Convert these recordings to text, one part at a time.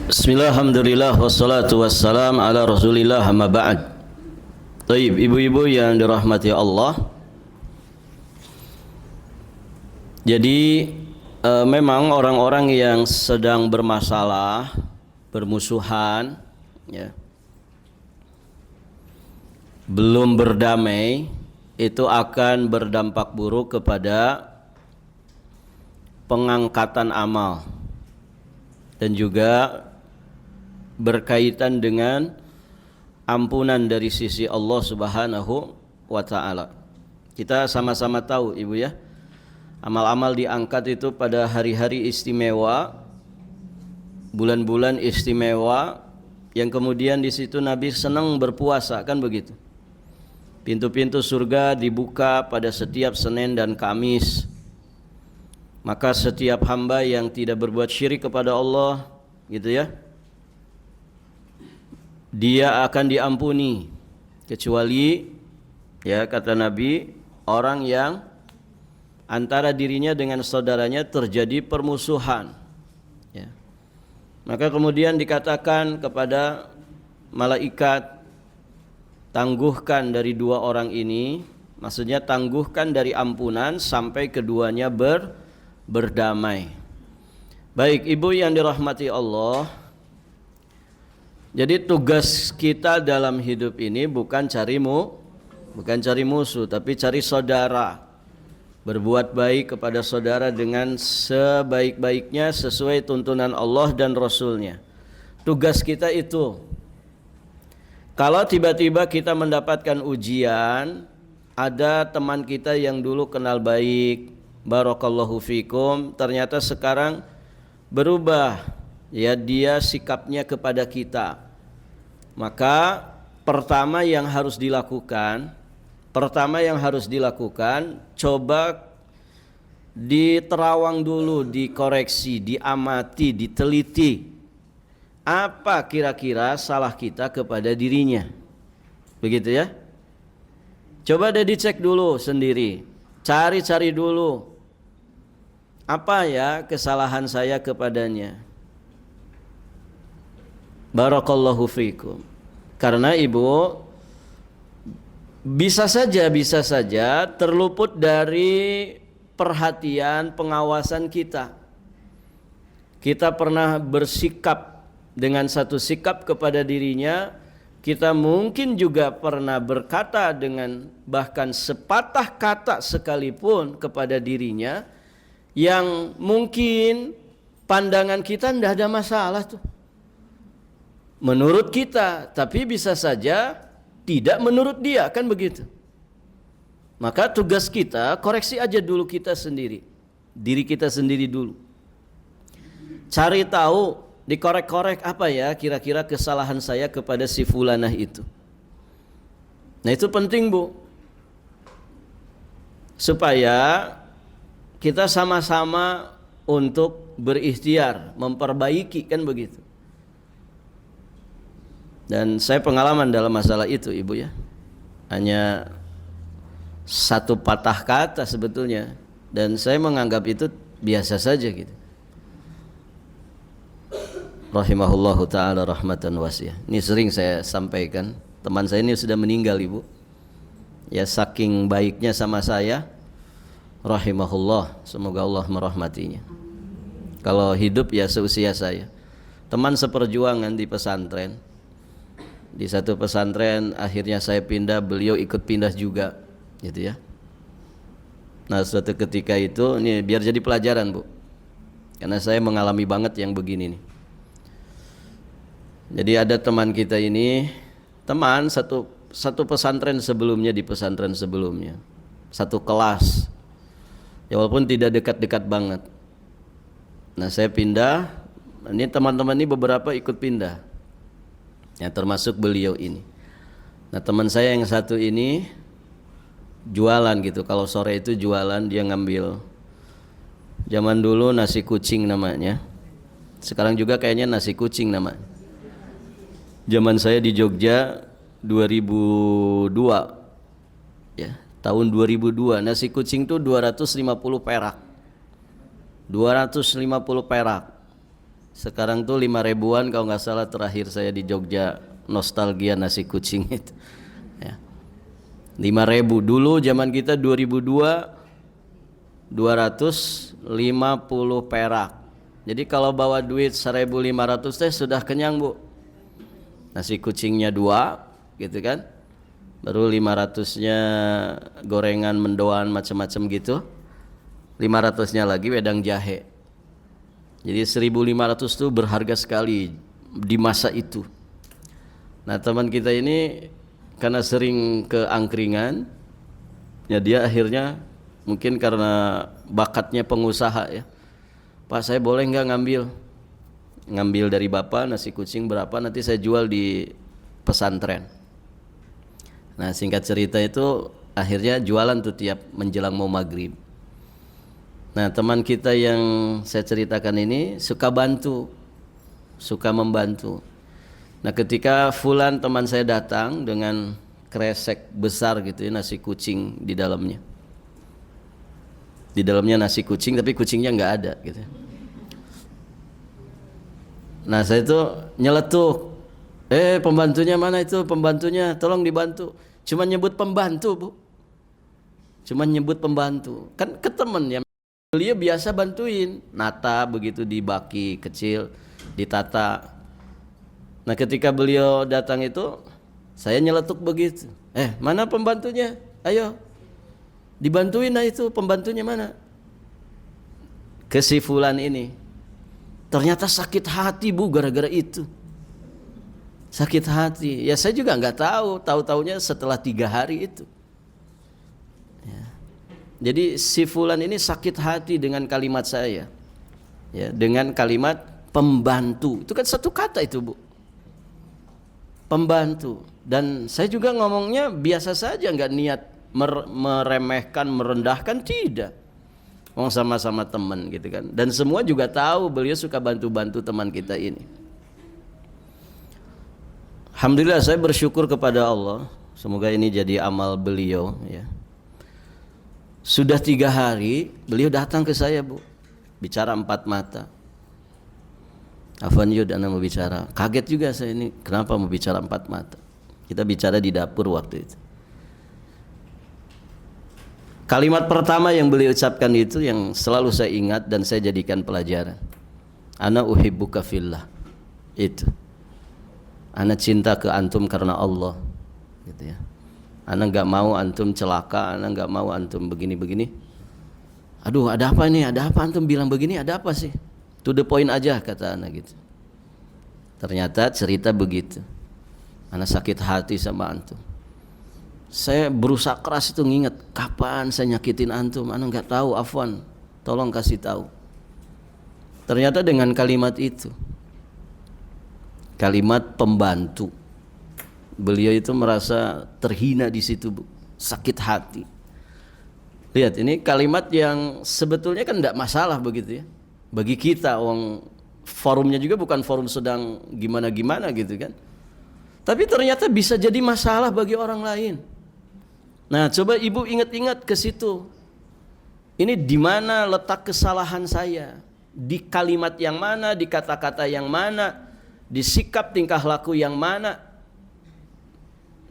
Bismillah, alhamdulillah, wassalatu wassalam ala rasulillah, amma ba'd. Taib, ibu-ibu yang dirahmati Allah. Jadi memang orang-orang yang sedang bermasalah, bermusuhan, ya, belum berdamai, itu akan berdampak buruk kepada pengangkatan amal dan juga berkaitan dengan ampunan dari sisi Allah Subhanahu wa taala. Kita sama-sama tahu, Ibu ya, amal-amal diangkat itu pada hari-hari istimewa, bulan-bulan istimewa, yang kemudian di situ Nabi senang berpuasa, kan begitu. Pintu-pintu surga dibuka pada setiap Senin dan Kamis. Maka setiap hamba yang tidak berbuat syirik kepada Allah, gitu ya, dia akan diampuni, kecuali, ya kata Nabi, orang yang antara dirinya dengan saudaranya terjadi permusuhan, ya. Maka kemudian dikatakan kepada malaikat, tangguhkan dari dua orang ini, maksudnya tangguhkan dari ampunan sampai keduanya berdamai. Baik, ibu yang dirahmati Allah, jadi tugas kita dalam hidup ini bukan cari musuh, tapi cari saudara. Berbuat baik kepada saudara dengan sebaik-baiknya sesuai tuntunan Allah dan Rasulnya. Tugas kita itu. Kalau tiba-tiba kita mendapatkan ujian, ada teman kita yang dulu kenal baik, barakallahu fikum, ternyata sekarang berubah, ya, dia sikapnya kepada kita. Maka pertama yang harus dilakukan, coba diterawang dulu, dikoreksi, diamati, diteliti. Apa kira-kira salah kita kepada dirinya? Begitu ya. Coba deh dicek dulu sendiri. Cari-cari dulu. Apa ya kesalahan saya kepadanya? Barakallahu fikum. Karena ibu bisa saja terluput dari perhatian pengawasan kita. Kita pernah bersikap dengan satu sikap kepada dirinya, kita mungkin juga pernah berkata dengan bahkan sepatah kata sekalipun kepada dirinya yang mungkin pandangan kita tidak ada masalah tuh menurut kita, tapi bisa saja tidak menurut dia, kan begitu. Maka tugas kita koreksi aja dulu kita sendiri, diri kita sendiri dulu. Cari tahu, dikorek-korek apa ya kira-kira kesalahan saya kepada si fulanah itu. Nah itu penting, Bu, supaya kita sama-sama untuk berikhtiar memperbaiki, kan begitu. Dan saya pengalaman dalam masalah itu, Ibu ya. Hanya satu patah kata sebetulnya, dan saya menganggap itu biasa saja gitu. Rahimahullahu ta'ala rahmatan wasiyah. Ini sering saya sampaikan. Teman saya ini sudah meninggal, Ibu. Ya, saking baiknya sama saya, rahimahullah, semoga Allah merahmatinya. Kalau hidup ya seusia saya. Teman seperjuangan di pesantren. Di satu pesantren akhirnya saya pindah, beliau ikut pindah juga, gitu ya. Nah suatu ketika itu, ini biar jadi pelajaran, Bu, karena saya mengalami banget yang begini nih. Jadi ada teman kita ini, teman satu pesantren sebelumnya, di pesantren sebelumnya, satu kelas, ya walaupun tidak dekat-dekat banget. Nah saya pindah, ini teman-teman ini beberapa ikut pindah, ya termasuk beliau ini. Nah teman saya yang satu ini jualan gitu, kalau sore itu jualan, dia ngambil, zaman dulu nasi kucing namanya, sekarang juga kayaknya nasi kucing namanya. Zaman saya di Jogja 2002, ya tahun 2002, nasi kucing tuh 250 perak. Sekarang tuh 5 ribuan kalau nggak salah, terakhir saya di Jogja, nostalgia nasi kucing itu. Ya. 5 ribu dulu zaman kita 2002 250 perak. Jadi kalau bawa duit 1.500 teh sudah kenyang, Bu. Nasi kucingnya 2 gitu kan. Baru 500-nya gorengan, mendoan, macam-macam gitu. 500-nya lagi wedang jahe. Jadi 1.500 itu berharga sekali di masa itu. Nah, teman kita ini karena sering ke angkringan, ya dia akhirnya mungkin karena bakatnya pengusaha ya. Pak, saya boleh nggak ngambil dari Bapak nasi kucing berapa, nanti saya jual di pesantren. Nah, singkat cerita itu akhirnya jualan tuh tiap menjelang mau maghrib. Nah, teman kita yang saya ceritakan ini suka membantu. Nah, ketika fulan teman saya datang dengan kresek besar gitu ya, nasi kucing di dalamnya. Di dalamnya nasi kucing tapi kucingnya nggak ada gitu. Nah, saya itu nyeletuk. Pembantunya mana itu? Pembantunya, tolong dibantu. Cuma nyebut pembantu, Bu. Cuma nyebut pembantu. Kan ke temen ya. Beliau biasa bantuin, nata begitu di baki kecil, ditata. Nah, ketika beliau datang itu, saya nyeletuk begitu. Mana pembantunya? Ayo, dibantuin. Nah, itu pembantunya mana? Ke si fulan ini. Ternyata sakit hati, Bu, gara-gara itu. Sakit hati. Ya saya juga nggak tahu-taunya setelah 3 hari itu. Jadi si fulan ini sakit hati dengan kalimat saya. Ya, dengan kalimat pembantu. Itu kan satu kata itu, Bu. Pembantu. Dan saya juga ngomongnya biasa saja, nggak niat meremehkan, merendahkan, tidak. Sama-sama teman gitu kan. Dan semua juga tahu beliau suka bantu-bantu teman kita ini. Alhamdulillah, saya bersyukur kepada Allah. Semoga ini jadi amal beliau ya. Sudah 3 hari beliau datang ke saya, Bu, bicara 4 mata. Afwan Yud, Anda mau bicara. Kaget juga saya ini, kenapa mau bicara 4 mata. Kita bicara di dapur waktu itu. Kalimat pertama yang beliau ucapkan itu yang selalu saya ingat dan saya jadikan pelajaran. Ana uhibbuka fillah. Itu. Ana cinta ke antum karena Allah. Gitu ya. Ana nggak mau antum celaka, ana nggak mau antum begini-begini. Aduh, ada apa nih? Ada apa antum bilang begini? Ada apa sih? To the point aja, kata ana gitu. Ternyata cerita begitu. Ana sakit hati sama antum. Saya berusaha keras itu nginget, kapan saya nyakitin antum? Ana nggak tahu, afwan. Tolong kasih tahu. Ternyata dengan kalimat itu, kalimat pembantu, beliau itu merasa terhina di situ, Bu. Sakit hati. Lihat, ini kalimat yang sebetulnya kan tidak masalah begitu ya. Bagi kita, forumnya juga bukan forum sedang gimana-gimana gitu kan. Tapi ternyata bisa jadi masalah bagi orang lain. Nah, coba Ibu ingat-ingat ke situ. Ini di mana letak kesalahan saya? Di kalimat yang mana, di kata-kata yang mana, di sikap tingkah laku yang mana?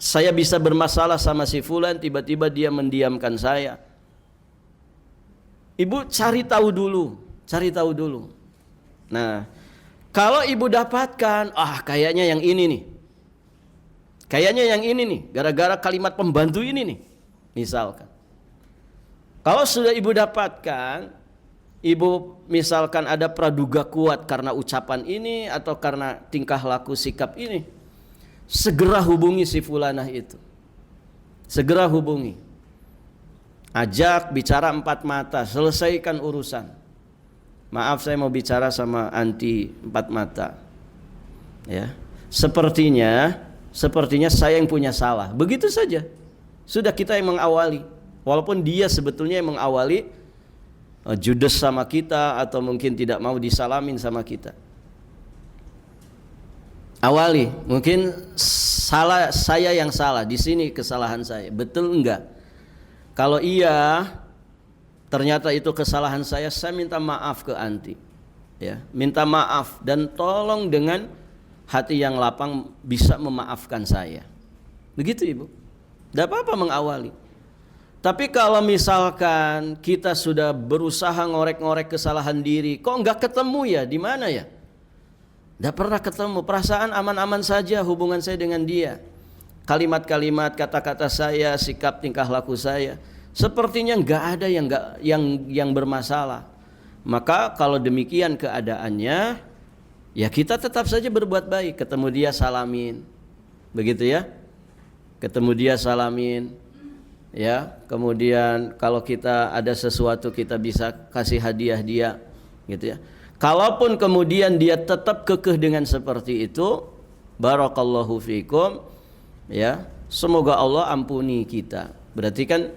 Saya bisa bermasalah sama si fulan, tiba-tiba dia mendiamkan saya. Ibu cari tahu dulu. Nah, kalau ibu dapatkan, kayaknya yang ini nih, gara-gara kalimat pembantu ini nih, misalkan. Kalau sudah ibu dapatkan, ibu misalkan ada praduga kuat karena ucapan ini atau karena tingkah laku sikap ini, segera hubungi si fulanah itu. Segera hubungi. Ajak bicara 4 mata, selesaikan urusan. Maaf, saya mau bicara sama anti 4 mata. Ya. Sepertinya saya yang punya salah. Begitu saja. Sudah kita yang mengawali. Walaupun dia sebetulnya yang mengawali, judes sama kita atau mungkin tidak mau disalamin sama kita. Awali, mungkin saya yang salah, di sini kesalahan saya. Betul enggak? Kalau iya, ternyata itu kesalahan saya minta maaf ke anti. ya, minta maaf dan tolong dengan hati yang lapang bisa memaafkan saya. Begitu Ibu. Tidak apa-apa mengawali. Tapi kalau misalkan kita sudah berusaha ngorek-ngorek kesalahan diri, kok nggak ketemu ya, di mana ya? Tidak pernah ketemu, perasaan aman-aman saja hubungan saya dengan dia. Kalimat-kalimat, kata-kata saya, sikap tingkah laku saya, sepertinya nggak ada yang bermasalah. Maka kalau demikian keadaannya, ya kita tetap saja berbuat baik. Ketemu dia salamin, begitu ya. Ketemu dia salamin, ya. Kemudian kalau kita ada sesuatu kita bisa kasih hadiah dia, gitu ya. Kalaupun kemudian dia tetap kekeh dengan seperti itu, barakallahu fikum, ya. Semoga Allah ampuni kita. Berarti kan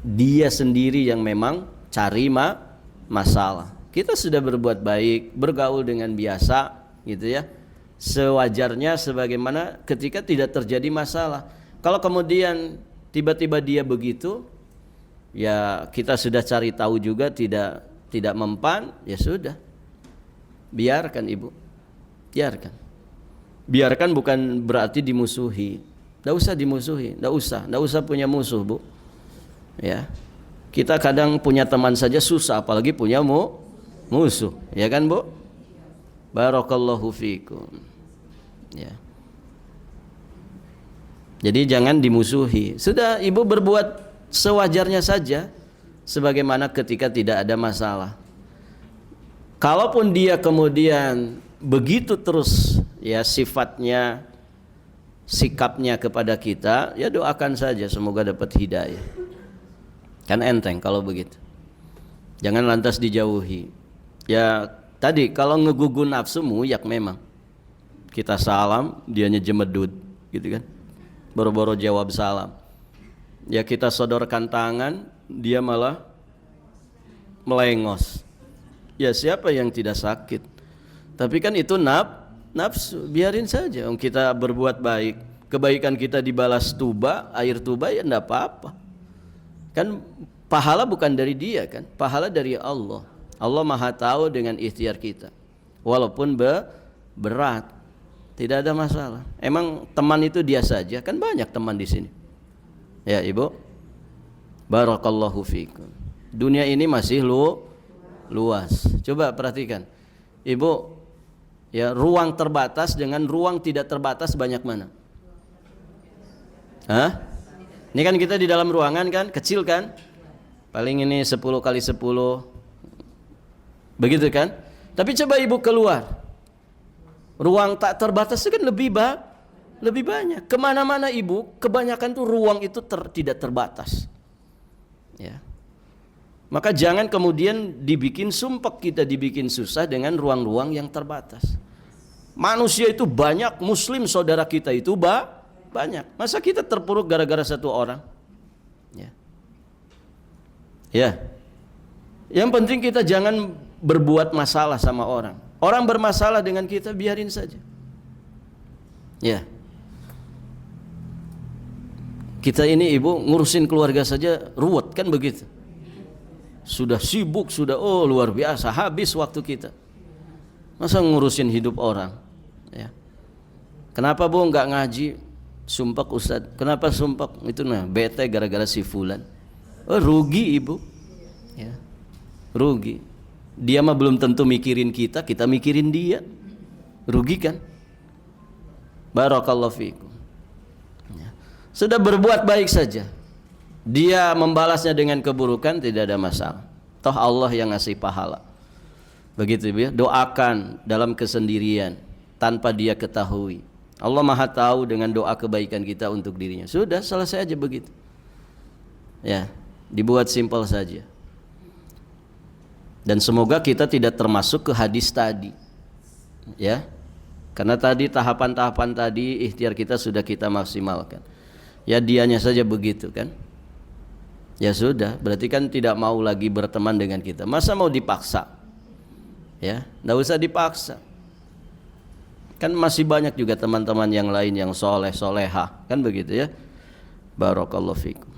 dia sendiri yang memang cari masalah. Kita sudah berbuat baik, bergaul dengan biasa, gitu ya. Sewajarnya sebagaimana ketika tidak terjadi masalah. Kalau kemudian tiba-tiba dia begitu, ya kita sudah cari tahu juga tidak mempan, ya sudah. Biarkan Ibu. Biarkan bukan berarti dimusuhi. Enggak usah dimusuhi, enggak usah punya musuh, Bu. Ya. Kita kadang punya teman saja susah, apalagi punya musuh, ya kan Bu? Barakallahu fikum. Ya. Jadi jangan dimusuhi. Sudah Ibu berbuat sewajarnya saja, sebagaimana ketika tidak ada masalah. Kalaupun dia kemudian begitu terus ya sifatnya, sikapnya kepada kita, ya doakan saja semoga dapat hidayah. Kan enteng kalau begitu. Jangan lantas dijauhi. Ya tadi kalau ngegugu nafsu muyak memang. Kita salam, dianya jemedut, gitu kan. Boro-boro jawab salam. Ya kita sodorkan tangan, dia malah melengos. Ya siapa yang tidak sakit? Tapi kan itu nafsu, biarin saja. Kita berbuat baik, kebaikan kita dibalas tuba, air tuba ya enggak apa-apa. Kan pahala bukan dari dia kan, pahala dari Allah. Allah Maha tahu dengan ikhtiar kita. Walaupun berat, tidak ada masalah. Emang teman itu dia saja, kan banyak teman di sini. Ya Ibu, barakallahu fikum. Dunia ini masih luas. Coba perhatikan, Ibu, ya ruang terbatas dengan ruang tidak terbatas banyak mana? Hah? Ini kan kita di dalam ruangan kan, kecil kan? Paling ini 10 kali 10. Begitu kan? Tapi coba Ibu keluar, ruang tak terbatas itu kan lebih banyak. Kemana-mana Ibu, kebanyakan tuh ruang itu tidak terbatas. Ya. Maka jangan kemudian dibikin sumpek, kita dibikin susah dengan ruang-ruang yang terbatas. Manusia itu banyak, Muslim saudara kita itu banyak. Masa kita terpuruk gara-gara satu orang? Ya. Yang penting kita jangan berbuat masalah sama orang. Orang bermasalah dengan kita, biarin saja. Ya. Kita ini Ibu ngurusin keluarga saja ruwet kan begitu. Sudah sibuk, sudah luar biasa, habis waktu kita. Masa ngurusin hidup orang? Ya. Kenapa Bu nggak ngaji? Sumpek Ustaz. Kenapa sumpek? Itu bete gara-gara si fulan. Rugi Ibu. Ya. Rugi. Dia mah belum tentu mikirin kita mikirin dia. Rugi kan? Barakallahu fikum. Ya. Sudah berbuat baik saja. Dia membalasnya dengan keburukan, tidak ada masalah. Toh Allah yang ngasih pahala. Begitu ya. Doakan dalam kesendirian tanpa dia ketahui. Allah Maha tahu dengan doa kebaikan kita untuk dirinya. Sudah, selesai aja begitu. Ya, dibuat simpel saja. Dan semoga kita tidak termasuk ke hadis tadi. Ya. Karena tadi tahapan-tahapan tadi ikhtiar kita sudah kita maksimalkan. Ya dianya saja begitu kan. Ya sudah, berarti kan tidak mau lagi berteman dengan kita. Masa mau dipaksa? Ya, enggak usah dipaksa. Kan masih banyak juga teman-teman yang lain yang soleh solehah, kan begitu ya. Barakallahu fikum.